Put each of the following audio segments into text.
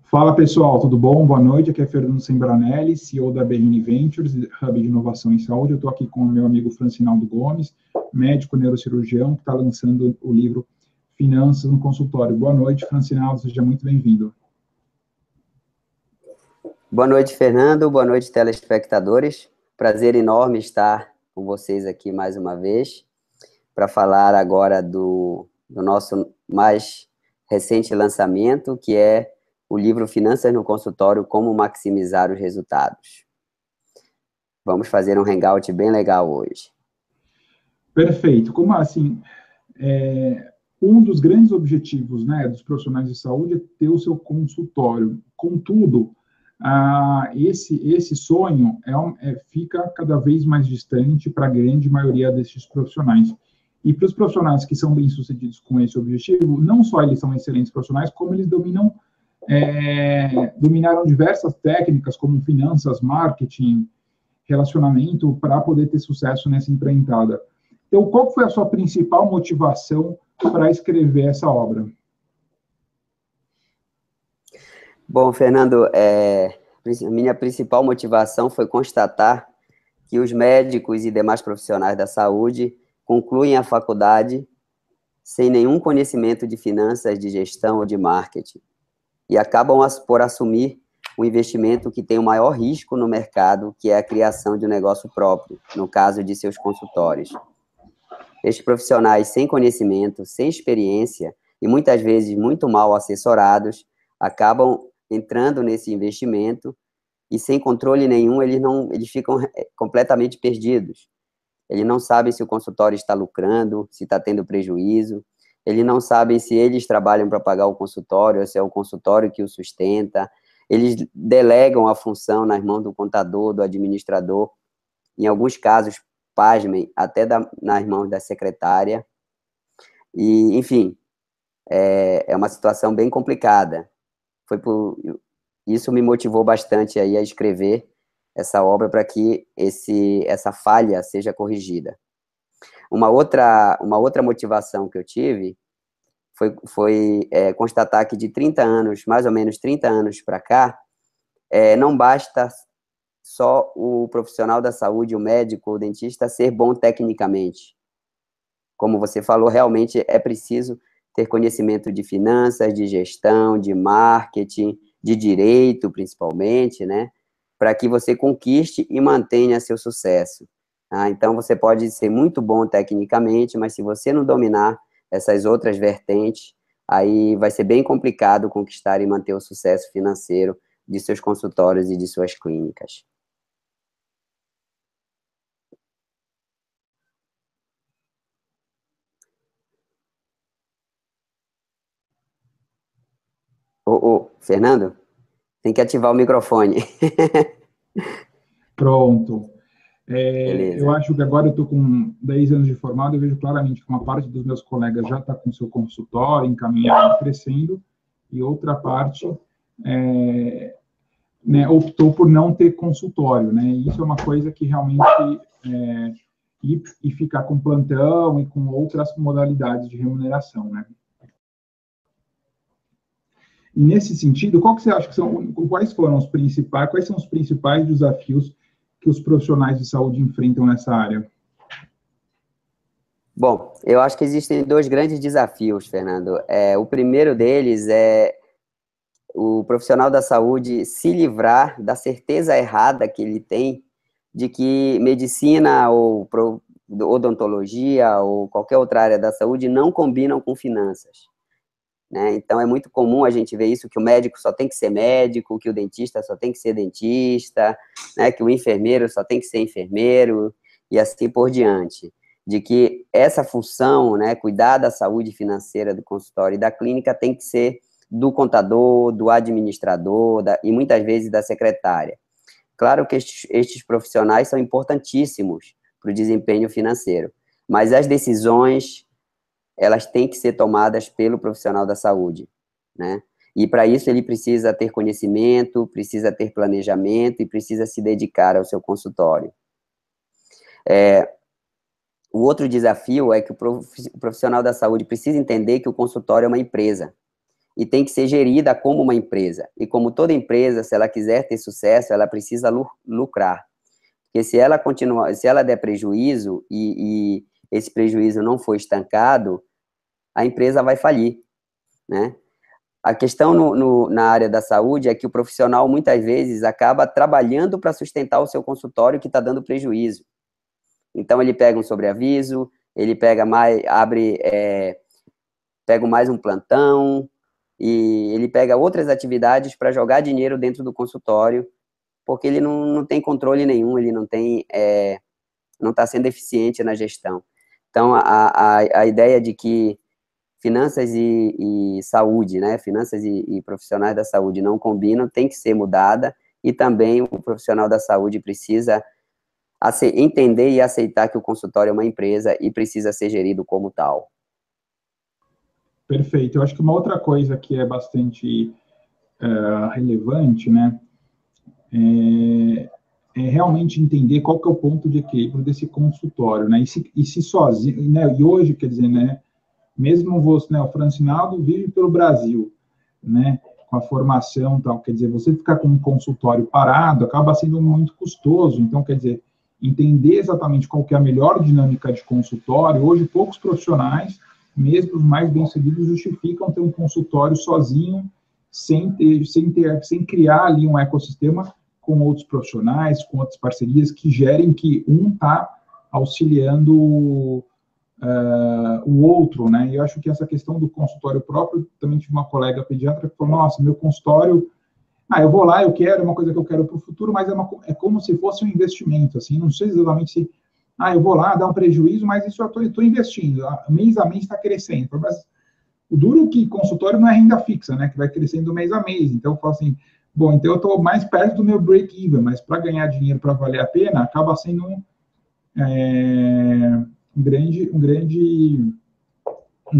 Fala pessoal, tudo bom? Boa noite, aqui é Fernando Sembranelli, CEO da BRN Ventures, Hub de Inovação em Saúde. Eu estou aqui com o meu amigo Francinaldo Gomes, médico neurocirurgião, que está lançando o livro Finanças no Consultório. Boa noite, Francinaldo, seja muito bem-vindo. Boa noite, Fernando, boa noite, telespectadores. Prazer enorme estar com vocês aqui mais uma vez, para falar agora do nosso mais recente lançamento, que é o livro Finanças no Consultório, Como Maximizar os Resultados. Vamos fazer um hangout bem legal hoje. Perfeito. Como assim, um dos grandes objetivos, né, dos profissionais de saúde é ter o seu consultório. Contudo, esse sonho fica cada vez mais distante para a grande maioria desses profissionais. E para os profissionais que são bem-sucedidos com esse objetivo, não só eles são excelentes profissionais, como eles dominaram diversas técnicas, como finanças, marketing, relacionamento, para poder ter sucesso nessa empreitada. Então, qual foi a sua principal motivação para escrever essa obra? Bom, Fernando, minha principal motivação foi constatar que os médicos e demais profissionais da saúde concluem a faculdade sem nenhum conhecimento de finanças, de gestão ou de marketing, e acabam por assumir o investimento que tem o maior risco no mercado, que é a criação de um negócio próprio, no caso de seus consultórios. Estes profissionais sem conhecimento, sem experiência, e muitas vezes muito mal assessorados, acabam entrando nesse investimento e sem controle nenhum, eles ficam completamente perdidos. Eles não sabem se o consultório está lucrando, se está tendo prejuízo, eles não sabem se eles trabalham para pagar o consultório, ou se é o consultório que o sustenta. Eles delegam a função nas mãos do contador, do administrador, em alguns casos, pasmem, até nas mãos da secretária. E, enfim, é uma situação bem complicada. Isso me motivou bastante aí a escrever essa obra para que essa falha seja corrigida. Uma outra motivação que eu tive foi constatar que de 30 anos, mais ou menos 30 anos para cá, não basta só o profissional da saúde, o médico, o dentista, ser bom tecnicamente. Como você falou, realmente é preciso ter conhecimento de finanças, de gestão, de marketing, de direito, principalmente, né? Para que você conquiste e mantenha seu sucesso. Então, você pode ser muito bom tecnicamente, mas se você não dominar essas outras vertentes, aí vai ser bem complicado conquistar e manter o sucesso financeiro de seus consultórios e de suas clínicas. Fernando, tem que ativar o microfone. Pronto. Eu acho que agora eu estou com 10 anos de formado, eu vejo claramente que uma parte dos meus colegas já está com seu consultório, encaminhado, crescendo, e outra parte optou por não ter consultório, né? E isso é uma coisa que realmente e ficar com plantão e com outras modalidades de remuneração, né? E nesse sentido, qual que você acha que quais são os principais desafios que os profissionais de saúde enfrentam nessa área? Bom, eu acho que existem dois grandes desafios, Fernando. O primeiro deles é o profissional da saúde se livrar da certeza errada que ele tem de que medicina ou odontologia ou qualquer outra área da saúde não combinam com finanças. Né? Então, é muito comum a gente ver isso, que o médico só tem que ser médico, que o dentista só tem que ser dentista, né? Que o enfermeiro só tem que ser enfermeiro, e assim por diante. De que essa função, né, cuidar da saúde financeira do consultório e da clínica tem que ser do contador, do administrador, e muitas vezes da secretária. Claro que estes profissionais são importantíssimos para o desempenho financeiro, mas as decisões elas têm que ser tomadas pelo profissional da saúde, né? E para isso ele precisa ter conhecimento, precisa ter planejamento e precisa se dedicar ao seu consultório. O outro desafio é que o profissional da saúde precisa entender que o consultório é uma empresa. e tem que ser gerida como uma empresa. E como toda empresa, se ela quiser ter sucesso, ela precisa lucrar. Porque se ela continuar, se ela der prejuízo e esse prejuízo não for estancado, a empresa vai falir, né? A questão na área da saúde é que o profissional, muitas vezes, acaba trabalhando para sustentar o seu consultório que está dando prejuízo. Então, ele pega um sobreaviso, ele pega mais, pega mais um plantão, e ele pega outras atividades para jogar dinheiro dentro do consultório, porque ele não tem controle nenhum, ele não está sendo eficiente na gestão. Então, a ideia de que finanças e saúde, né, finanças e profissionais da saúde não combinam, tem que ser mudada, e também o profissional da saúde precisa entender e aceitar que o consultório é uma empresa e precisa ser gerido como tal. Perfeito. Eu acho que uma outra coisa que é bastante relevante, né, é realmente entender qual que é o ponto de equilíbrio desse consultório, né, e se sozinho, né, e hoje, quer dizer, né, mesmo você, né, o Francinaldo vive pelo Brasil, né, com a formação e tal, quer dizer, você ficar com um consultório parado acaba sendo muito custoso, então, quer dizer, entender exatamente qual que é a melhor dinâmica de consultório. Hoje, poucos profissionais, mesmo os mais bem-sucedidos, justificam ter um consultório sozinho, sem criar ali um ecossistema com outros profissionais, com outras parcerias que gerem que um está auxiliando o outro, né? E eu acho que essa questão do consultório próprio, também tive uma colega pediatra que falou, nossa, meu consultório, eu vou lá, eu quero, é uma coisa que eu quero para o futuro, mas é como se fosse um investimento, assim, não sei exatamente se, eu vou lá, dá um prejuízo, mas isso eu estou investindo, mês a mês está crescendo, mas o duro é que consultório não é renda fixa, né, que vai crescendo mês a mês, então eu falo assim, bom, então eu estou mais perto do meu break-even, mas para ganhar dinheiro, para valer a pena, acaba sendo um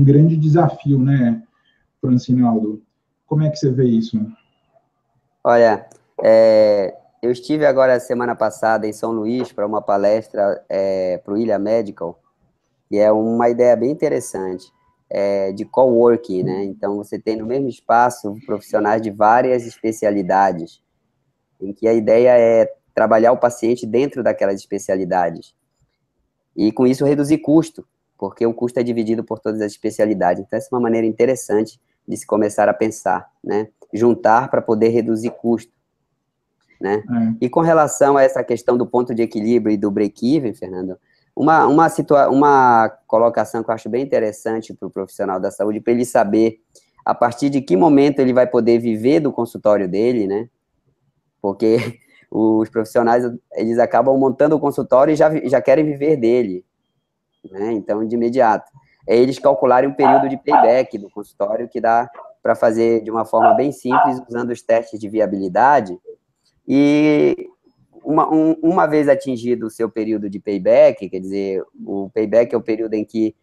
grande desafio, né, Francinaldo? Como é que você vê isso? Olha, eu estive agora, semana passada, em São Luís, para uma palestra para o Ilha Medical, e é uma ideia bem interessante, de coworking, né? Então, você tem no mesmo espaço profissionais de várias especialidades, em que a ideia é trabalhar o paciente dentro daquelas especialidades. E, com isso, reduzir custo, porque o custo é dividido por todas as especialidades. Então, essa é uma maneira interessante de se começar a pensar, né? Juntar para poder reduzir custo, né? E com relação a essa questão do ponto de equilíbrio e do break-even, Fernando, uma colocação que eu acho bem interessante para o profissional da saúde, para ele saber a partir de que momento ele vai poder viver do consultório dele, né? Porque os profissionais, eles acabam montando o consultório e já querem viver dele, né? Então, de imediato. É eles calcularem um período de payback do consultório, que dá para fazer de uma forma bem simples, usando os testes de viabilidade, e uma vez atingido o seu período de payback, quer dizer, o payback é o período em que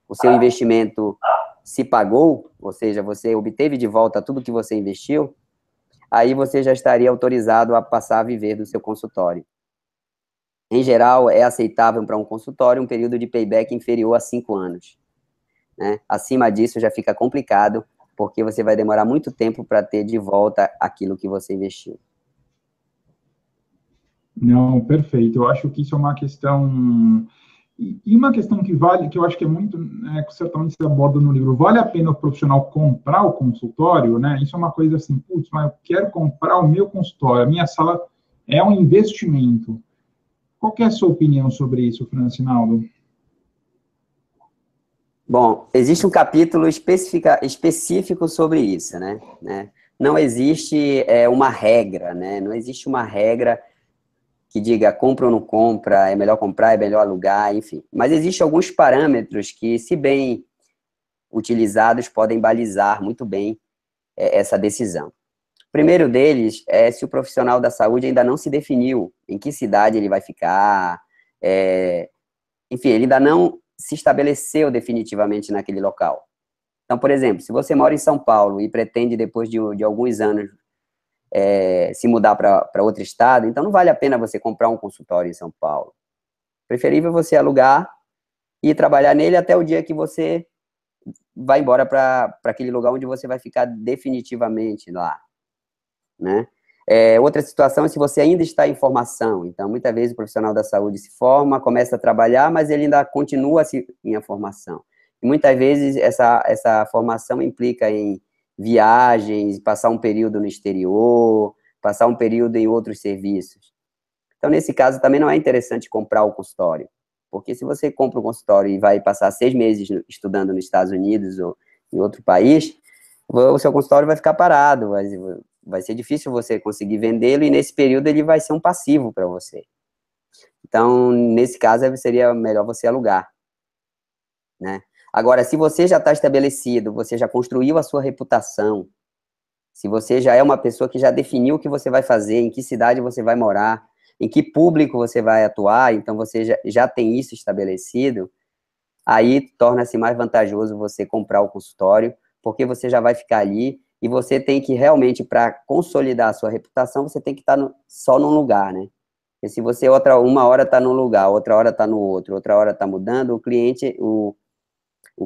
o seu investimento se pagou, ou seja, você obteve de volta tudo que você investiu, aí você já estaria autorizado a passar a viver do seu consultório. Em geral, é aceitável para um consultório um período de payback inferior a 5 anos. Né? Acima disso já fica complicado, porque você vai demorar muito tempo para ter de volta aquilo que você investiu. Não, perfeito. Eu acho que isso é uma questão... E uma questão que vale, que eu acho que é muito, que certamente você aborda no livro, vale a pena o profissional comprar o consultório, né? Isso é uma coisa assim, putz, mas eu quero comprar o meu consultório, a minha sala é um investimento. Qual que é a sua opinião sobre isso, Francinaldo? Bom, existe um capítulo específico sobre isso, né? Não existe uma regra, né? Não existe uma regra que diga compra ou não compra, é melhor comprar, é melhor alugar, enfim. Mas existem alguns parâmetros que, se bem utilizados, podem balizar muito bem essa decisão. O primeiro deles é se o profissional da saúde ainda não se definiu em que cidade ele vai ficar, enfim, ele ainda não se estabeleceu definitivamente naquele local. Então, por exemplo, se você mora em São Paulo e pretende, depois de alguns anos, se mudar para outro estado, então não vale a pena você comprar um consultório em São Paulo. Preferível você alugar e trabalhar nele até o dia que você vai embora para aquele lugar onde você vai ficar definitivamente lá, né? Outra situação é se você ainda está em formação. Então, muitas vezes o profissional da saúde se forma, começa a trabalhar, mas ele ainda continua em a formação. E muitas vezes essa formação implica em viagens, passar um período no exterior, passar um período em outros serviços. Então, nesse caso, também não é interessante comprar o consultório, porque se você compra o consultório e vai passar 6 meses estudando nos Estados Unidos ou em outro país, o seu consultório vai ficar parado, vai ser difícil você conseguir vendê-lo, e nesse período ele vai ser um passivo para você. Então, nesse caso, seria melhor você alugar, né? Agora, se você já está estabelecido, você já construiu a sua reputação, se você já é uma pessoa que já definiu o que você vai fazer, em que cidade você vai morar, em que público você vai atuar, então você já tem isso estabelecido, aí torna-se mais vantajoso você comprar o consultório, porque você já vai ficar ali, e você tem que realmente, para consolidar a sua reputação, você tem que estar só num lugar, né? Porque se você uma hora está num lugar, outra hora está no outro, outra hora está mudando, o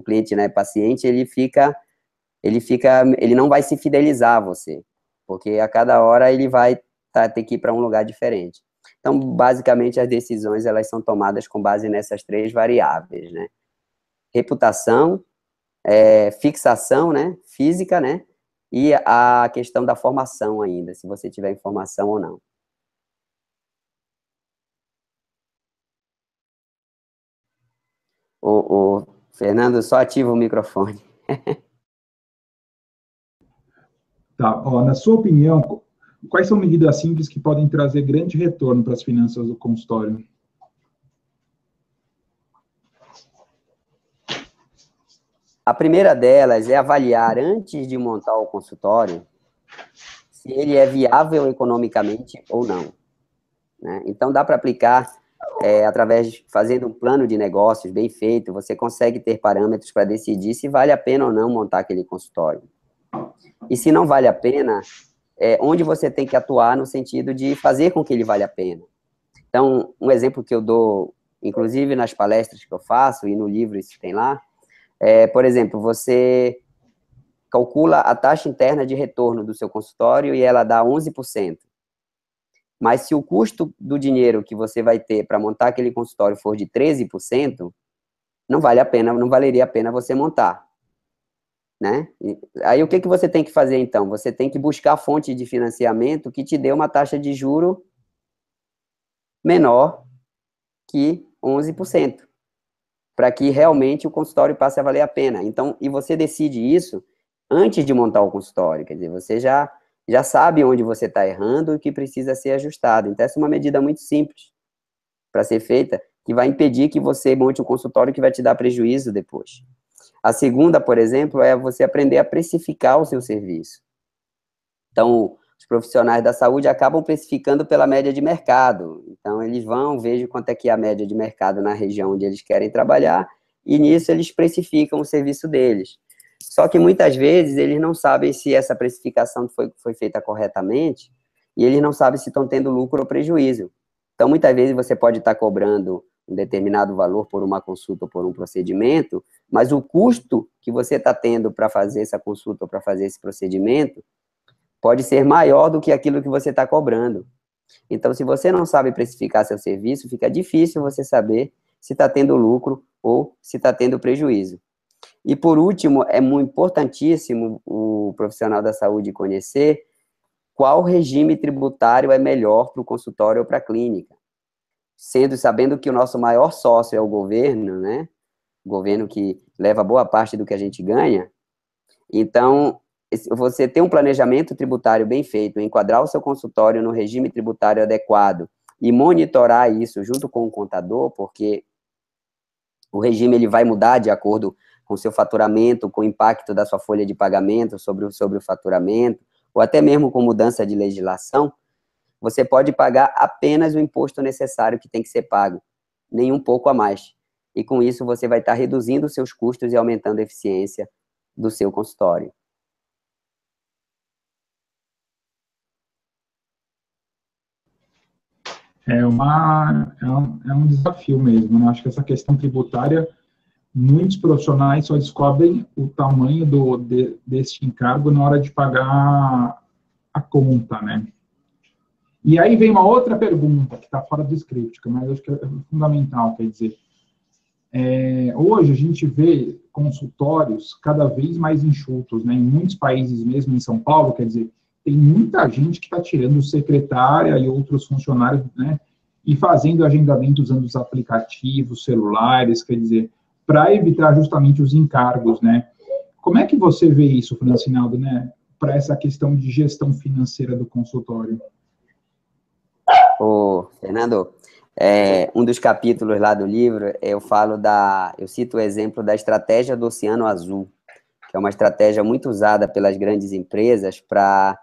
cliente, né, paciente, ele não vai se fidelizar a você, porque a cada hora ele vai ter que ir para um lugar diferente. Então, basicamente, as decisões, elas são tomadas com base nessas 3 variáveis, né? Reputação, fixação, né, física, né, e a questão da formação ainda, se você tiver informação ou não. O Fernando, só ativa o microfone. Tá, ó, na sua opinião, quais são medidas simples que podem trazer grande retorno para as finanças do consultório? A primeira delas é avaliar, antes de montar o consultório, se ele é viável economicamente ou não, né? Então, dá para aplicar, fazendo um plano de negócios bem feito, você consegue ter parâmetros para decidir se vale a pena ou não montar aquele consultório. E se não vale a pena, onde você tem que atuar no sentido de fazer com que ele valha a pena. Então, um exemplo que eu dou, inclusive nas palestras que eu faço, e no livro isso tem lá, por exemplo, você calcula a taxa interna de retorno do seu consultório e ela dá 11%. Mas se o custo do dinheiro que você vai ter para montar aquele consultório for de 13%, não valeria a pena você montar, né? Aí o que você tem que fazer então? Você tem que buscar fonte de financiamento que te dê uma taxa de juro menor que 11%, para que realmente o consultório passe a valer a pena. Então, e você decide isso antes de montar o consultório, quer dizer, você já sabe onde você está errando e o que precisa ser ajustado. Então, essa é uma medida muito simples para ser feita, que vai impedir que você monte um consultório que vai te dar prejuízo depois. A segunda, por exemplo, é você aprender a precificar o seu serviço. Então, os profissionais da saúde acabam precificando pela média de mercado. Então, eles vejam quanto é que é a média de mercado na região onde eles querem trabalhar, e nisso eles precificam o serviço deles. Só que muitas vezes eles não sabem se essa precificação foi feita corretamente, e eles não sabem se estão tendo lucro ou prejuízo. Então, muitas vezes você pode estar cobrando um determinado valor por uma consulta ou por um procedimento, mas o custo que você está tendo para fazer essa consulta ou para fazer esse procedimento pode ser maior do que aquilo que você está cobrando. Então, se você não sabe precificar seu serviço, fica difícil você saber se está tendo lucro ou se está tendo prejuízo. E, por último, é muito importantíssimo o profissional da saúde conhecer qual regime tributário é melhor para o consultório ou para a clínica. Sabendo que o nosso maior sócio é o governo, né? O governo que leva boa parte do que a gente ganha. Então, você ter um planejamento tributário bem feito, enquadrar o seu consultório no regime tributário adequado e monitorar isso junto com o contador, porque o regime ele vai mudar de acordo com o seu faturamento, com o impacto da sua folha de pagamento sobre o faturamento, ou até mesmo com mudança de legislação, você pode pagar apenas o imposto necessário que tem que ser pago, nem um pouco a mais. E com isso você vai estar reduzindo os seus custos e aumentando a eficiência do seu consultório. É um desafio mesmo, né? Acho que essa questão tributária muitos profissionais só descobrem o tamanho deste encargo na hora de pagar a conta, né? E aí vem uma outra pergunta, que está fora do script, mas eu acho que é fundamental, quer dizer, hoje a gente vê consultórios cada vez mais enxutos, né? Em muitos países, mesmo em São Paulo, quer dizer, tem muita gente que está tirando secretária e outros funcionários, né? E fazendo agendamento usando os aplicativos, celulares, quer dizer, para evitar justamente os encargos, né? Como é que você vê isso, Francinaldo, né? Para essa questão de gestão financeira do consultório? Ô, Fernando, um dos capítulos lá do livro, eu cito o exemplo da estratégia do Oceano Azul, que é uma estratégia muito usada pelas grandes empresas para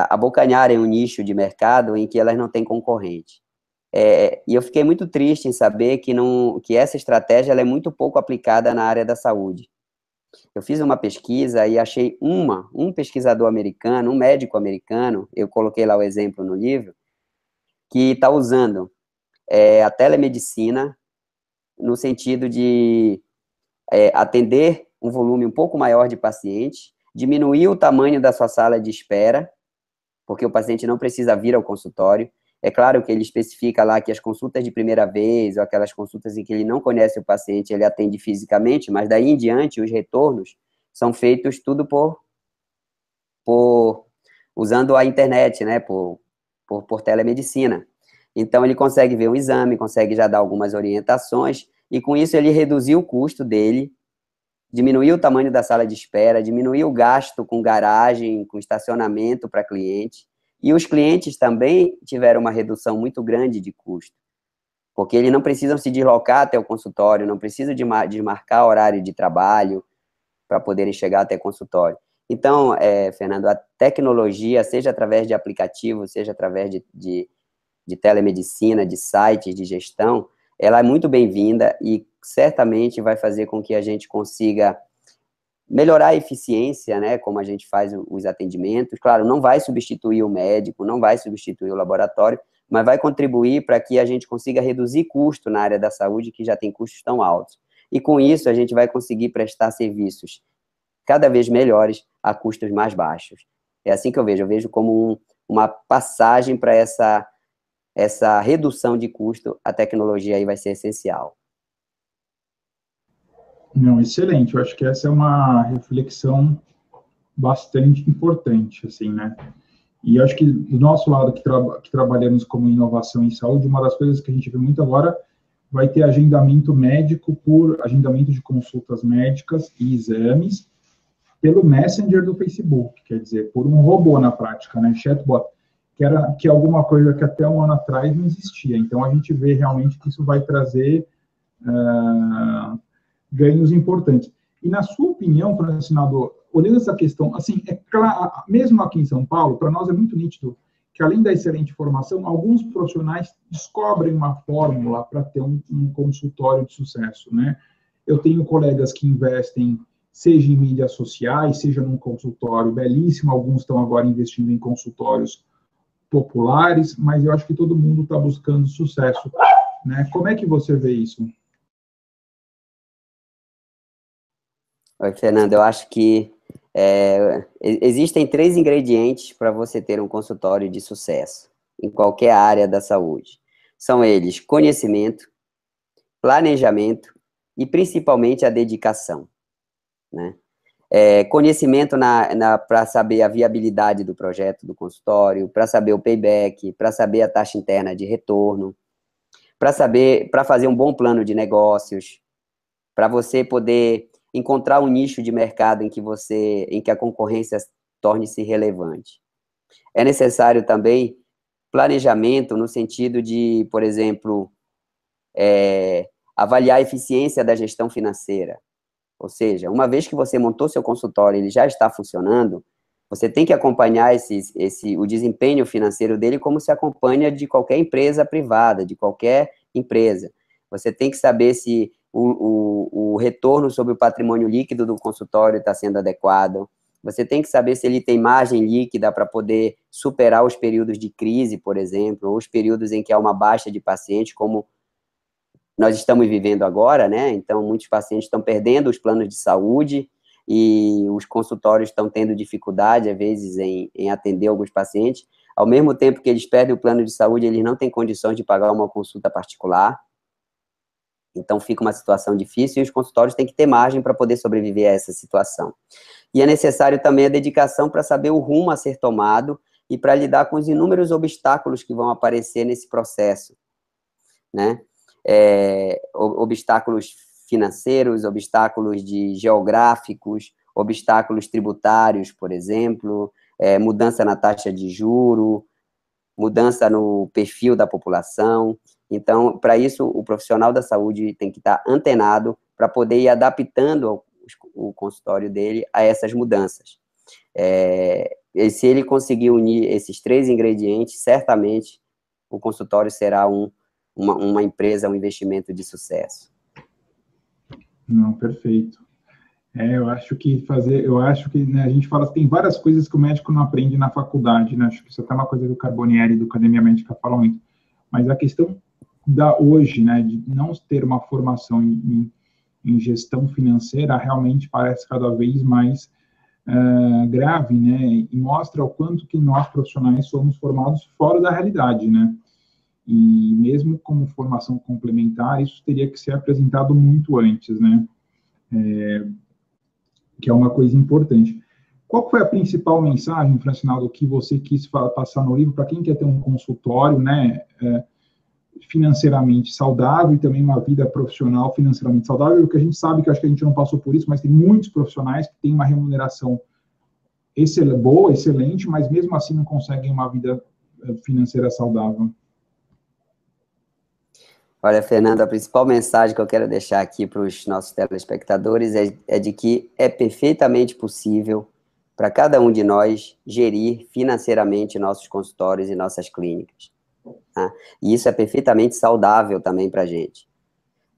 abocanharem um nicho de mercado em que elas não têm concorrente. E eu fiquei muito triste em saber que essa estratégia ela é muito pouco aplicada na área da saúde. Eu fiz uma pesquisa e achei um pesquisador americano, um médico americano, eu coloquei lá o exemplo no livro, que está usando a telemedicina no sentido de atender um volume um pouco maior de pacientes, diminuir o tamanho da sua sala de espera, porque o paciente não precisa vir ao consultório. É claro que ele especifica lá que as consultas de primeira vez, ou aquelas consultas em que ele não conhece o paciente, ele atende fisicamente, mas daí em diante, os retornos são feitos tudo usando a internet, né, por telemedicina. Então, ele consegue ver um exame, consegue já dar algumas orientações, e com isso ele reduziu o custo dele, diminuiu o tamanho da sala de espera, diminuiu o gasto com garagem, com estacionamento para cliente, e os clientes também tiveram uma redução muito grande de custo, porque eles não precisam se deslocar até o consultório, não precisam desmarcar horário de trabalho para poderem chegar até o consultório. Então, Fernando, a tecnologia, seja através de aplicativos, seja através de telemedicina, de sites de gestão, ela é muito bem-vinda e certamente vai fazer com que a gente consiga melhorar a eficiência, né, como a gente faz os atendimentos. Claro, não vai substituir o médico, não vai substituir o laboratório, mas vai contribuir para que a gente consiga reduzir custo na área da saúde, que já tem custos tão altos. E com isso, a gente vai conseguir prestar serviços cada vez melhores a custos mais baixos. É assim que eu vejo como uma passagem para essa redução de custo, a tecnologia aí vai ser essencial. Não, excelente. Eu acho que essa é uma reflexão bastante importante, assim, né? E acho que do nosso lado, que trabalhamos como inovação em saúde, uma das coisas que a gente vê muito agora vai ter agendamento médico por agendamento de consultas médicas e exames pelo Messenger do Facebook, quer dizer, por um robô na prática, né? Chatbot, que é alguma coisa que até um ano atrás não existia. Então, a gente vê realmente que isso vai trazer ganhos importantes. E, na sua opinião, Francinador, olhando essa questão, assim, é claro, mesmo aqui em São Paulo, para nós é muito nítido que, além da excelente formação, alguns profissionais descobrem uma fórmula para ter um consultório de sucesso, né? Eu tenho colegas que investem, seja em mídias sociais, seja num consultório belíssimo, alguns estão agora investindo em consultórios populares, mas eu acho que todo mundo está buscando sucesso, né? Como é que você vê isso? Oi, Fernando, eu acho que existem 3 ingredientes para você ter um consultório de sucesso em qualquer área da saúde. São eles conhecimento, planejamento e principalmente a dedicação, né? Conhecimento para saber a viabilidade do projeto do consultório, para saber o payback, para saber a taxa interna de retorno, para fazer um bom plano de negócios, para você poder encontrar um nicho de mercado em que a concorrência torne-se relevante. É necessário também planejamento no sentido de, por exemplo, avaliar a eficiência da gestão financeira. Ou seja, uma vez que você montou seu consultório, ele já está funcionando, você tem que acompanhar o desempenho financeiro dele como se acompanha de qualquer empresa privada, de qualquer empresa. Você tem que saber se o retorno sobre o patrimônio líquido do consultório está sendo adequado. Você tem que saber se ele tem margem líquida para poder superar os períodos de crise, por exemplo, ou os períodos em que há uma baixa de pacientes, como nós estamos vivendo agora, né? Então, muitos pacientes estão perdendo os planos de saúde e os consultórios estão tendo dificuldade, às vezes, em atender alguns pacientes. Ao mesmo tempo que eles perdem o plano de saúde, eles não têm condições de pagar uma consulta particular. Então, fica uma situação difícil e os consultórios têm que ter margem para poder sobreviver a essa situação. E é necessário também a dedicação para saber o rumo a ser tomado e para lidar com os inúmeros obstáculos que vão aparecer nesse processo, né? Obstáculos financeiros, obstáculos geográficos, obstáculos tributários, por exemplo, mudança na taxa de juro, mudança no perfil da população. Então, para isso, o profissional da saúde tem que estar antenado para poder ir adaptando o consultório dele a essas mudanças. E se ele conseguir unir esses 3 ingredientes, certamente o consultório será uma empresa, um investimento de sucesso. Não, perfeito. Eu acho que né, a gente fala que tem várias coisas que o médico não aprende na faculdade, né? Acho que isso é até uma coisa do Carbonieri, do Academia Médica, fala muito. Mas a questão hoje, né, de não ter uma formação em gestão financeira, realmente parece cada vez mais grave, né? E mostra o quanto que nós, profissionais, somos formados fora da realidade, né? E mesmo como formação complementar, isso teria que ser apresentado muito antes, né? Que é uma coisa importante. Qual foi a principal mensagem, Francinaldo, que você quis passar no livro para quem quer ter um consultório, né, financeiramente saudável e também uma vida profissional financeiramente saudável? O que a gente sabe, que acho que a gente não passou por isso, mas tem muitos profissionais que têm uma remuneração boa, excelente, mas mesmo assim não conseguem uma vida financeira saudável. Olha, Fernando, a principal mensagem que eu quero deixar aqui para os nossos telespectadores é de que é perfeitamente possível para cada um de nós gerir financeiramente nossos consultórios e nossas clínicas. Tá? E isso é perfeitamente saudável também para a gente.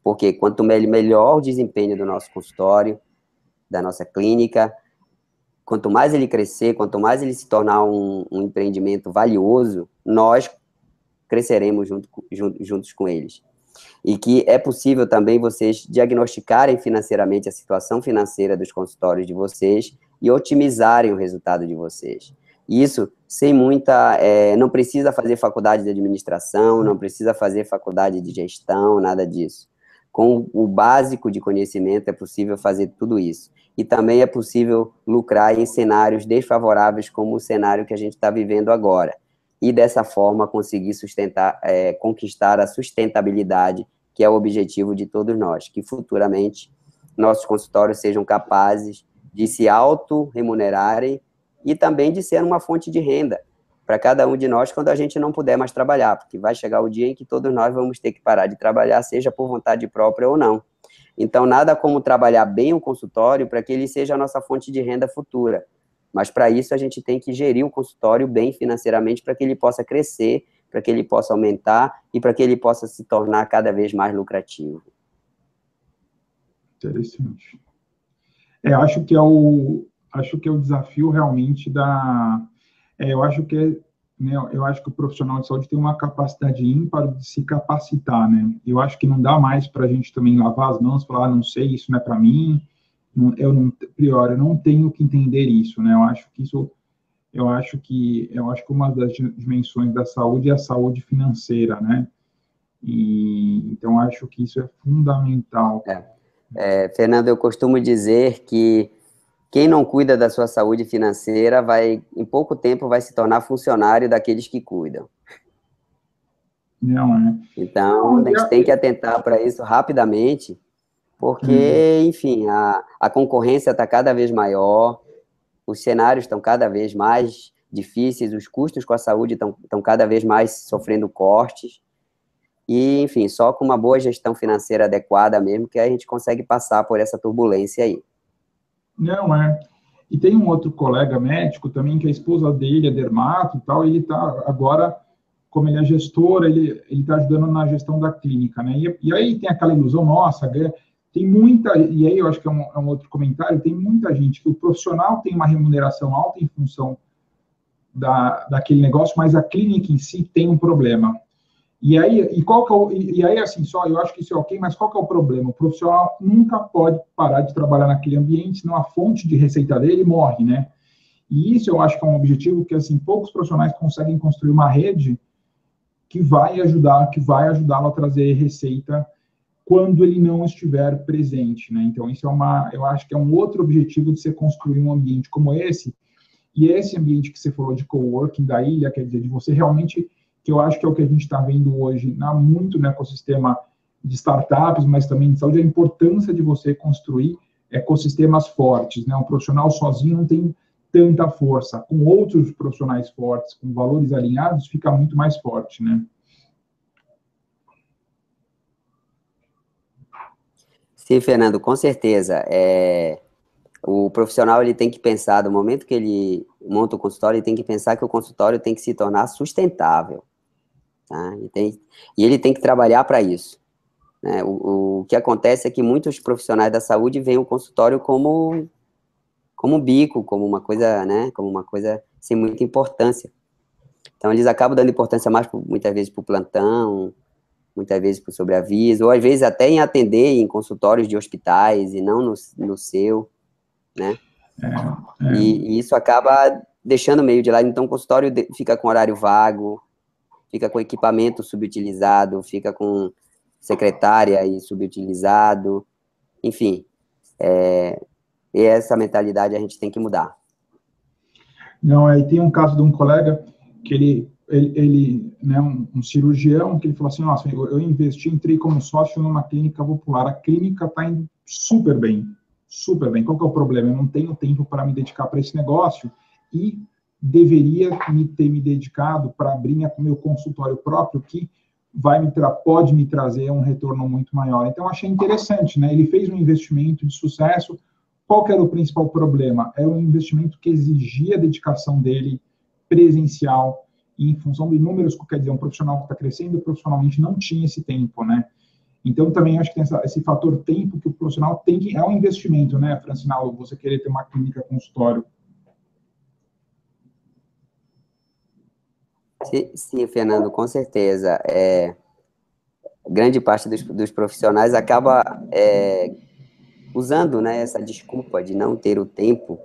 Porque quanto melhor o desempenho do nosso consultório, da nossa clínica, quanto mais ele crescer, quanto mais ele se tornar um empreendimento valioso, nós cresceremos juntos com eles. E que é possível também vocês diagnosticarem financeiramente a situação financeira dos consultórios de vocês e otimizarem o resultado de vocês. Isso sem não precisa fazer faculdade de administração, não precisa fazer faculdade de gestão, nada disso. Com o básico de conhecimento é possível fazer tudo isso. E também é possível lucrar em cenários desfavoráveis como o cenário que a gente está vivendo agora. E dessa forma conseguir conquistar a sustentabilidade, que é o objetivo de todos nós, que futuramente nossos consultórios sejam capazes de se auto-remunerarem e também de ser uma fonte de renda para cada um de nós quando a gente não puder mais trabalhar, porque vai chegar o dia em que todos nós vamos ter que parar de trabalhar, seja por vontade própria ou não. Então, nada como trabalhar bem o consultório para que ele seja a nossa fonte de renda futura. Mas, para isso, a gente tem que gerir o consultório bem financeiramente para que ele possa crescer, para que ele possa aumentar e para que ele possa se tornar cada vez mais lucrativo. Interessante. Acho que é o desafio realmente eu acho que o profissional de saúde tem uma capacidade ímpar de se capacitar, né? Eu acho que não dá mais para a gente também lavar as mãos, falar, não sei, isso não é para mim, eu não tenho que entender isso, né? Eu acho que uma das dimensões da saúde é a saúde financeira, né? Então acho que isso é fundamental. Fernando, eu costumo dizer que quem não cuida da sua saúde financeira em pouco tempo, vai se tornar funcionário daqueles que cuidam. Não é. Então, a gente tem que atentar para isso rapidamente, porque, enfim, a concorrência está cada vez maior, os cenários estão cada vez mais difíceis, os custos com a saúde estão cada vez mais sofrendo cortes, e, enfim, só com uma boa gestão financeira adequada mesmo que a gente consegue passar por essa turbulência aí. Não é. E tem um outro colega médico também, que a esposa dele é dermato e tal, e ele está agora, como ele é gestor, ele está ajudando na gestão da clínica, né? E aí tem aquela ilusão, nossa, tem muita, e aí eu acho que é um outro comentário, tem muita gente que o profissional tem uma remuneração alta em função daquele negócio, mas a clínica em si tem um problema. E aí, assim, só, eu acho que isso é ok, mas qual que é o problema? O profissional nunca pode parar de trabalhar naquele ambiente, senão a fonte de receita dele morre, né? E isso eu acho que é um objetivo que, assim, poucos profissionais conseguem construir uma rede que vai ajudá-lo a trazer receita quando ele não estiver presente, né? Então, eu acho que é um outro objetivo de você construir um ambiente como esse, e esse ambiente que você falou de coworking da ilha, quer dizer, de você realmente, que eu acho que é o que a gente está vendo hoje, muito no ecossistema de startups, mas também de saúde, a importância de você construir ecossistemas fortes, né? Um profissional sozinho não tem tanta força. Com outros profissionais fortes, com valores alinhados, fica muito mais forte, né? Sim, Fernando, com certeza. O profissional ele tem que pensar, do momento que ele monta o consultório, ele tem que pensar que o consultório tem que se tornar sustentável. Tá? E ele tem que trabalhar para isso. Né? O que acontece é que muitos profissionais da saúde veem o consultório como um bico, como uma coisa, né? Como uma coisa sem muita importância. Então, eles acabam dando importância mais, muitas vezes, para o plantão, muitas vezes para o sobreaviso, ou às vezes até em atender em consultórios de hospitais e não no seu, né? E isso acaba deixando meio de lado. Então, o consultório fica com horário vago, fica com equipamento subutilizado, fica com secretária e subutilizado, enfim. E essa mentalidade a gente tem que mudar. Não, aí tem um caso de um colega que ele né, um cirurgião, que ele falou assim, nossa, eu investi, entrei como sócio numa clínica popular, a clínica está indo super bem, super bem. Qual que é o problema? Eu não tenho tempo para me dedicar para esse negócio e deveria ter me dedicado para abrir meu consultório próprio, que pode me trazer um retorno muito maior. Então, achei interessante, né? Ele fez um investimento de sucesso. Qual que era o principal problema? Era um investimento que exigia a dedicação dele presencial, e em função de números, quer dizer, um profissional que está crescendo, profissionalmente não tinha esse tempo, né? Então, também acho que tem esse fator tempo que o profissional tem que... É um investimento, né, Francinaldo, você querer ter uma clínica consultório. Sim, Fernando, com certeza. Grande parte dos profissionais acaba usando, né, essa desculpa de não ter o tempo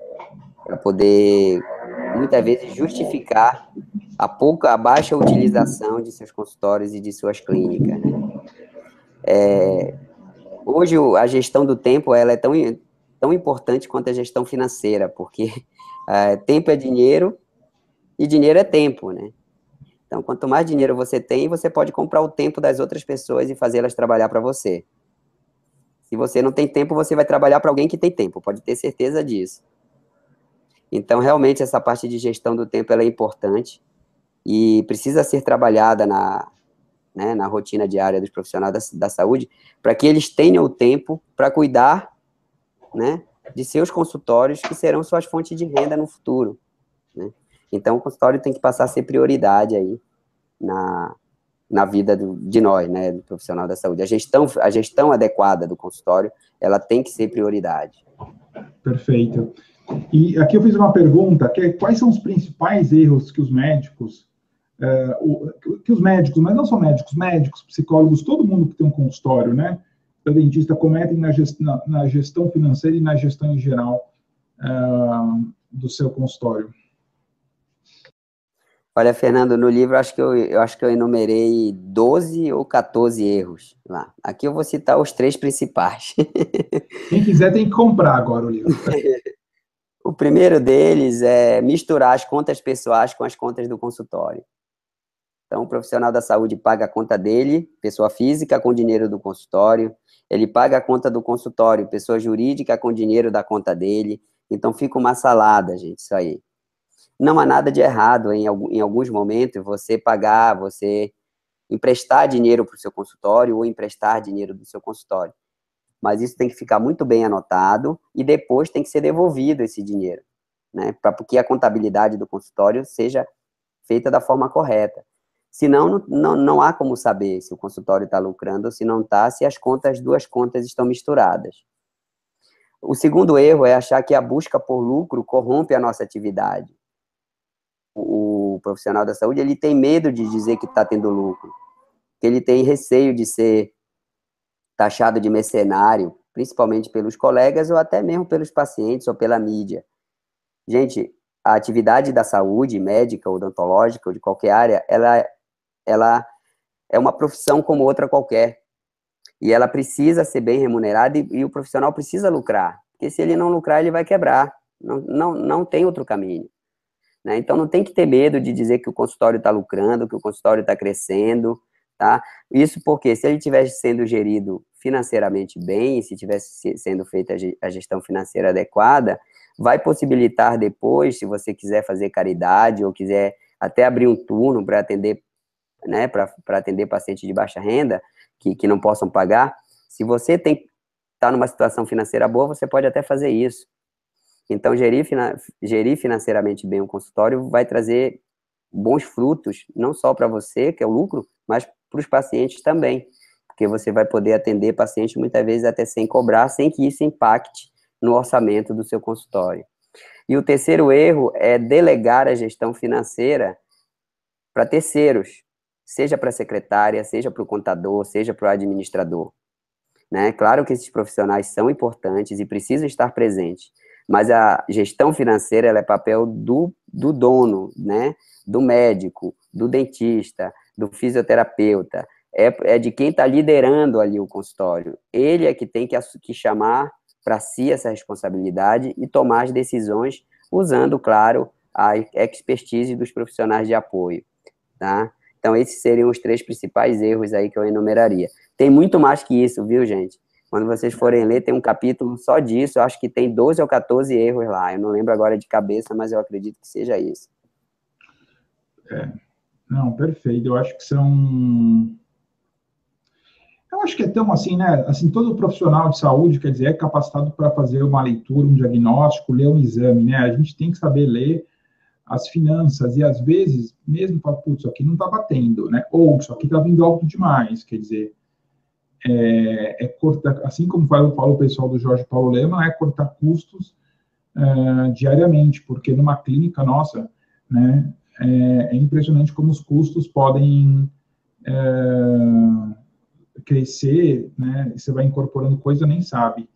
para poder, muitas vezes, justificar a baixa utilização de seus consultórios e de suas clínicas, né? Hoje, a gestão do tempo ela é tão importante quanto a gestão financeira, porque tempo é dinheiro e dinheiro é tempo, né? Então, quanto mais dinheiro você tem, você pode comprar o tempo das outras pessoas e fazê-las trabalhar para você. Se você não tem tempo, você vai trabalhar para alguém que tem tempo, pode ter certeza disso. Então, realmente, essa parte de gestão do tempo ela é importante e precisa ser trabalhada na rotina diária dos profissionais da saúde, para que eles tenham o tempo para cuidar, né, de seus consultórios, que serão suas fontes de renda no futuro, né? Então, o consultório tem que passar a ser prioridade aí na vida de nós, né, do profissional da saúde. A gestão adequada do consultório, ela tem que ser prioridade. Perfeito. E aqui eu fiz uma pergunta, que é, quais são os principais erros que os médicos, mas não só médicos, psicólogos, todo mundo que tem um consultório, né, o dentista, cometem na gestão financeira e na gestão em geral do seu consultório? Olha, Fernando, no livro eu acho que eu enumerei 12 ou 14 erros lá. Aqui eu vou citar os 3 principais. Quem quiser tem que comprar agora o livro. O primeiro deles é misturar as contas pessoais com as contas do consultório. Então, o profissional da saúde paga a conta dele, pessoa física, com dinheiro do consultório. Ele paga a conta do consultório, pessoa jurídica, com dinheiro da conta dele. Então, fica uma salada, gente, isso aí. Não há nada de errado em alguns momentos você emprestar dinheiro para o seu consultório ou emprestar dinheiro do seu consultório. Mas isso tem que ficar muito bem anotado e depois tem que ser devolvido esse dinheiro, né? Para que a contabilidade do consultório seja feita da forma correta. Senão, não há como saber se o consultório está lucrando ou se não está, se as duas contas estão misturadas. O segundo erro é achar que a busca por lucro corrompe a nossa atividade. O profissional da saúde, ele tem medo de dizer que está tendo lucro. porque ele tem receio de ser taxado de mercenário, principalmente pelos colegas ou até mesmo pelos pacientes ou pela mídia. Gente, a atividade da saúde, médica, odontológica, ou de qualquer área, ela é uma profissão como outra qualquer. E ela precisa ser bem remunerada e o profissional precisa lucrar. Porque se ele não lucrar, ele vai quebrar. Não tem outro caminho. Né? Então, não tem que ter medo de dizer que o consultório está lucrando, que o consultório está crescendo, tá? Isso porque, se ele estivesse sendo gerido financeiramente bem, se estivesse sendo feita a gestão financeira adequada, vai possibilitar depois, se você quiser fazer caridade ou quiser até abrir um turno para atender, né, para atender pacientes de baixa renda, que não possam pagar, se você está numa situação financeira boa, você pode até fazer isso. Então, gerir financeiramente bem o consultório vai trazer bons frutos, não só para você, que é o lucro, mas para os pacientes também, porque você vai poder atender pacientes muitas vezes até sem cobrar, sem que isso impacte no orçamento do seu consultório. E o terceiro erro é delegar a gestão financeira para terceiros, seja para a secretária, seja para o contador, seja para o administrador. Né? Claro que esses profissionais são importantes e precisam estar presentes, mas a gestão financeira ela é papel do dono, né? Do médico, do dentista, do fisioterapeuta, é de quem está liderando ali o consultório. Ele é que tem que chamar para si essa responsabilidade e tomar as decisões usando, claro, a expertise dos profissionais de apoio, tá? Então, esses seriam os 3 principais erros aí que eu enumeraria. Tem muito mais que isso, viu, gente? Quando vocês forem ler, tem um capítulo só disso, eu acho que tem 12 ou 14 erros lá, eu não lembro agora de cabeça, mas eu acredito que seja isso. Não, perfeito, eu acho que são... Eu acho que é tão assim, né? Assim, todo profissional de saúde, quer dizer, é capacitado para fazer uma leitura, um diagnóstico, ler um exame, né? A gente tem que saber ler as finanças, e às vezes, mesmo para, putz, isso aqui não está batendo, né? Ou isso aqui está vindo alto demais, quer dizer, cortar, assim como fala o pessoal do Jorge Paulo Lemann, é cortar custos diariamente, porque numa clínica nossa, né, é impressionante como os custos podem crescer, né, você vai incorporando coisa, nem sabe.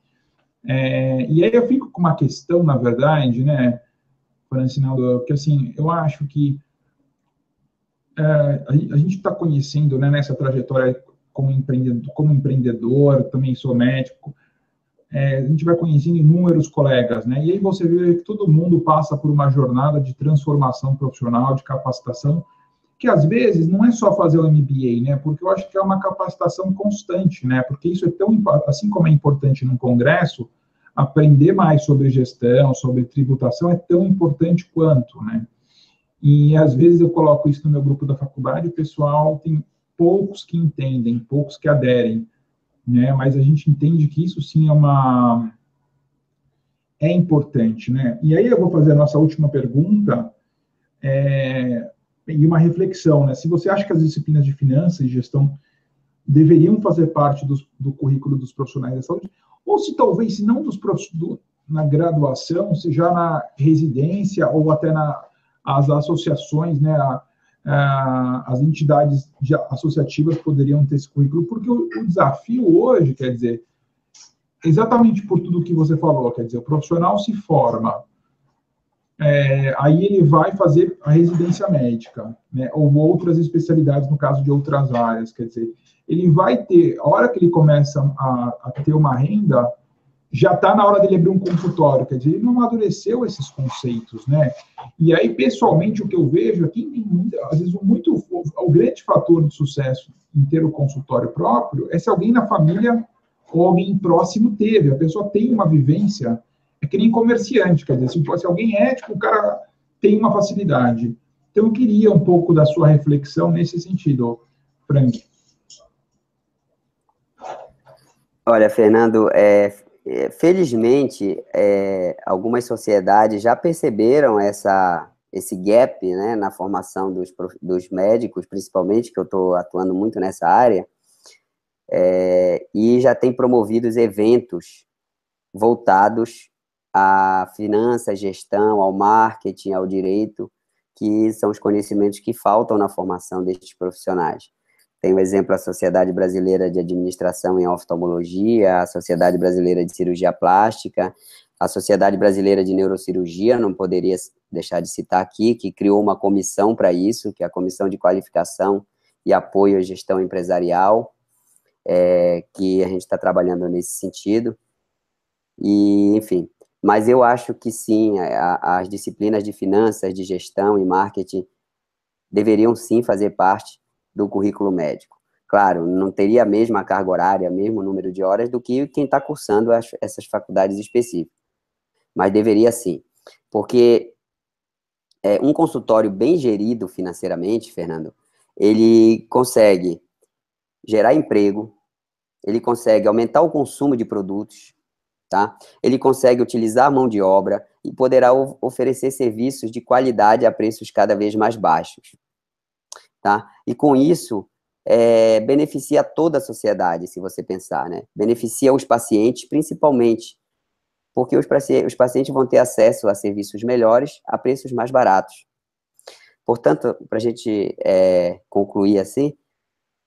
E aí eu fico com uma questão, na verdade, né, Francinaldo, que assim, eu acho que a gente está conhecendo, né, nessa trajetória como empreendedor, também sou médico, a gente vai conhecendo inúmeros colegas, né, e aí você vê que todo mundo passa por uma jornada de transformação profissional, de capacitação, que às vezes não é só fazer o MBA, né, porque eu acho que é uma capacitação constante, né, porque isso é tão, assim como é importante num congresso, aprender mais sobre gestão, sobre tributação é tão importante quanto, né. E, às vezes, eu coloco isso no meu grupo da faculdade, o pessoal tem poucos que entendem, poucos que aderem, né? Mas a gente entende que isso, sim, é importante, né? E aí eu vou fazer a nossa última pergunta, e uma reflexão, né? Se você acha que as disciplinas de finanças e gestão deveriam fazer parte do currículo dos profissionais da saúde, ou se talvez, se não na graduação, se já na residência ou até as associações, né, as entidades associativas poderiam ter esse currículo, porque o desafio hoje, quer dizer, exatamente por tudo que você falou, quer dizer, o profissional se forma, aí ele vai fazer a residência médica, né, ou outras especialidades, no caso de outras áreas, quer dizer, ele vai ter, a hora que ele começa a ter uma renda, já está na hora dele abrir um consultório, quer dizer, ele não amadureceu esses conceitos, né? E aí, pessoalmente, o que eu vejo aqui, às vezes, o grande fator de sucesso em ter o consultório próprio é se alguém na família ou alguém próximo teve, a pessoa tem uma vivência, é que nem comerciante, quer dizer, se alguém é, tipo, o cara tem uma facilidade. Então, eu queria um pouco da sua reflexão nesse sentido, Frank. Olha, Fernando, felizmente, algumas sociedades já perceberam esse gap, né, na formação dos médicos, principalmente, que eu estou atuando muito nessa área, e já tem promovido eventos voltados à finança, à gestão, ao marketing, ao direito, que são os conhecimentos que faltam na formação destes profissionais. tem o exemplo a Sociedade Brasileira de Administração em Oftalmologia, a Sociedade Brasileira de Cirurgia Plástica, a Sociedade Brasileira de Neurocirurgia, não poderia deixar de citar aqui, que criou uma comissão para isso, que é a Comissão de Qualificação e Apoio à Gestão Empresarial, que a gente está trabalhando nesse sentido. E, enfim, mas eu acho que sim, as disciplinas de finanças, de gestão e marketing deveriam sim fazer parte do currículo médico. Claro, não teria a mesma carga horária, mesmo número de horas do que quem está cursando essas faculdades específicas, mas deveria sim, porque um consultório bem gerido financeiramente, Fernando, ele consegue gerar emprego, ele consegue aumentar o consumo de produtos, tá? Ele consegue utilizar a mão de obra e poderá oferecer serviços de qualidade a preços cada vez mais baixos, tá? E com isso, beneficia toda a sociedade, se você pensar, né? Beneficia os pacientes, principalmente, porque os pacientes vão ter acesso a serviços melhores a preços mais baratos. Portanto, para a gente concluir assim,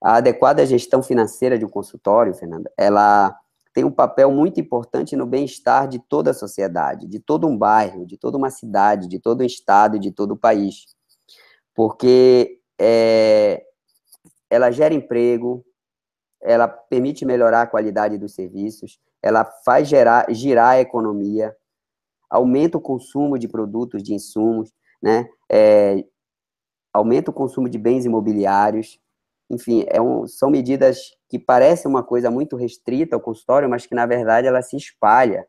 a adequada gestão financeira de um consultório, Fernanda, ela tem um papel muito importante no bem-estar de toda a sociedade, de todo um bairro, de toda uma cidade, de todo um estado e de todo o país. Porque ela gera emprego, ela permite melhorar a qualidade dos serviços, ela faz girar a economia, aumenta o consumo de produtos, de insumos, né? Aumenta o consumo de bens imobiliários. Enfim, são medidas que parecem uma coisa muito restrita ao consultório, mas que, na verdade, ela se espalha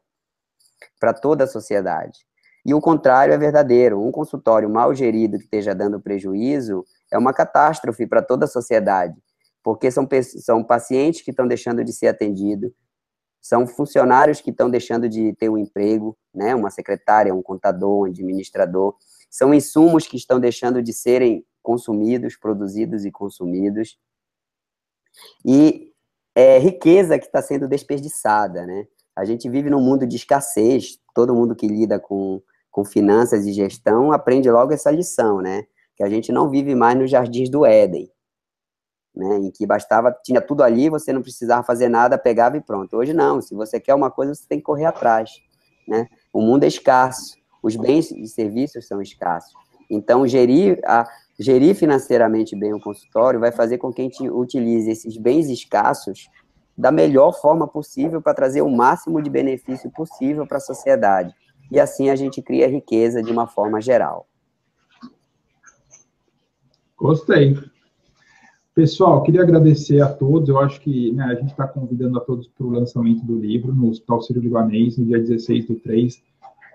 para toda a sociedade. E o contrário é verdadeiro. Um consultório mal gerido que esteja dando prejuízo é uma catástrofe para toda a sociedade, porque são pacientes que estão deixando de ser atendidos, são funcionários que estão deixando de ter um emprego, né? Uma secretária, um contador, um administrador, são insumos que estão deixando de serem consumidos, produzidos e consumidos, e riqueza que está sendo desperdiçada, né? A gente vive num mundo de escassez, todo mundo que lida com finanças e gestão aprende logo essa lição, né? Que a gente não vive mais nos jardins do Éden, né? Em que tinha tudo ali, você não precisava fazer nada, pegava e pronto. Hoje não, se você quer uma coisa, você tem que correr atrás, né? O mundo é escasso, os bens e serviços são escassos. Então, gerir financeiramente bem o consultório vai fazer com que a gente utilize esses bens escassos da melhor forma possível para trazer o máximo de benefício possível para a sociedade. E assim a gente cria riqueza de uma forma geral. Gostei. Pessoal, queria agradecer a todos. Eu acho que, né, a gente está convidando a todos para o lançamento do livro no Hospital Sírio-Libanês, no dia 16/3,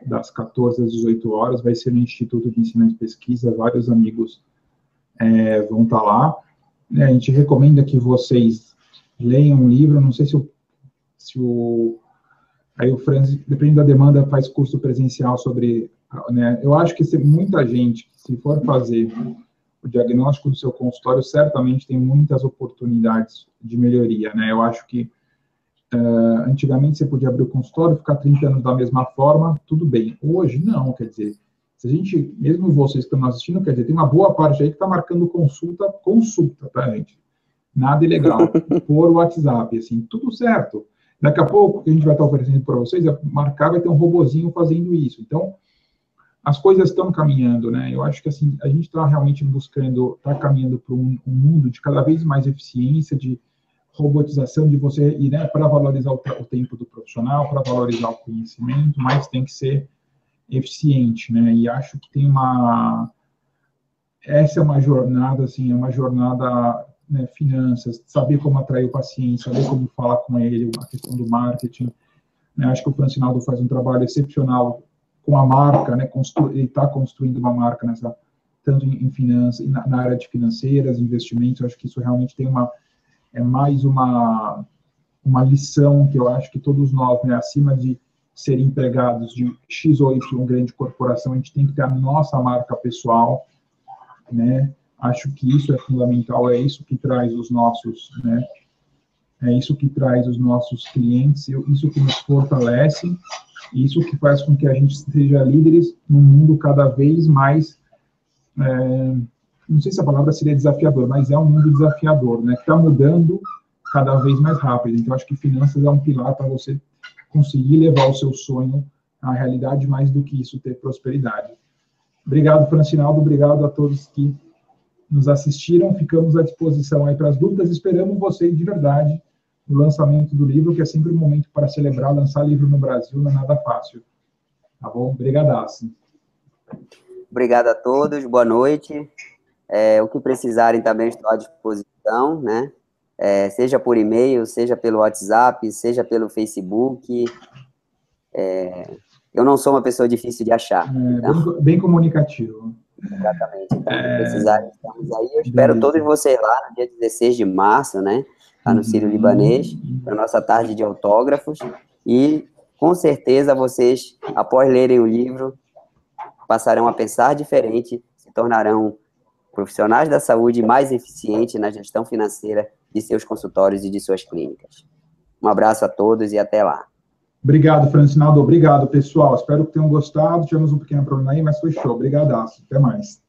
das 14 às 18 horas. Vai ser no Instituto de Ensino e Pesquisa. Vários amigos vão estar lá. A gente recomenda que vocês leiam o livro. Não sei aí o Franz, dependendo da demanda, faz curso presencial sobre, né? Eu acho que muita gente, se for fazer o diagnóstico do seu consultório, certamente tem muitas oportunidades de melhoria, né? Eu acho que antigamente você podia abrir o consultório, ficar 30 anos da mesma forma, tudo bem. Hoje, não, quer dizer, se a gente, mesmo vocês que estão assistindo, quer dizer, tem uma boa parte aí que está marcando consulta, tá, gente? Nada ilegal, por WhatsApp, assim, tudo certo. Daqui a pouco, o que a gente vai estar oferecendo para vocês é marcar, vai ter um robozinho fazendo isso. Então, as coisas estão caminhando, né? Eu acho que, assim, a gente está realmente está caminhando para um mundo de cada vez mais eficiência, de robotização, de você ir, né, para valorizar o tempo do profissional, para valorizar o conhecimento, mas tem que ser eficiente, né? E acho que essa é uma jornada, assim, né, finanças, saber como atrair o paciente, saber como falar com ele, a questão do marketing, né? Acho que o Francinaldo faz um trabalho excepcional com a marca, né? Ele está construindo uma marca tanto em finanças, na área de financeiras, investimentos. Eu acho que isso realmente tem mais uma lição que eu acho que todos nós, né, acima de ser empregados de X ou Y grande corporação, a gente tem que ter a nossa marca pessoal, né? Acho que isso é fundamental, é isso que traz os nossos, né? É isso que traz os nossos clientes, isso que nos fortalece, isso que faz com que a gente seja líderes num mundo cada vez mais não sei se a palavra seria desafiador, mas é um mundo desafiador, né, que está mudando cada vez mais rápido. Então, acho que finanças é um pilar para você conseguir levar o seu sonho à realidade, mais do que isso, ter prosperidade. Obrigado, Francinaldo, obrigado a todos que nos assistiram, ficamos à disposição aí para as dúvidas, esperamos vocês de verdade no lançamento do livro, que é sempre um momento para celebrar, lançar livro no Brasil não é nada fácil. Tá bom? Obrigadaço. Obrigado a todos, boa noite. O que precisarem também estou à disposição, né? Seja por e-mail, seja pelo WhatsApp, seja pelo Facebook. Eu não sou uma pessoa difícil de achar. Então... bem comunicativo. Exatamente. Então, se precisarem, estamos aí. Eu espero todos vocês lá no dia 16 de março, né? Lá no Sírio-Libanês, para a nossa tarde de autógrafos. E, com certeza, vocês, após lerem o livro, passarão a pensar diferente, se tornarão profissionais da saúde mais eficientes na gestão financeira de seus consultórios e de suas clínicas. Um abraço a todos e até lá. Obrigado, Francinaldo. Obrigado, pessoal. Espero que tenham gostado. Tivemos um pequeno problema aí, mas foi show. Obrigadaço. Até mais.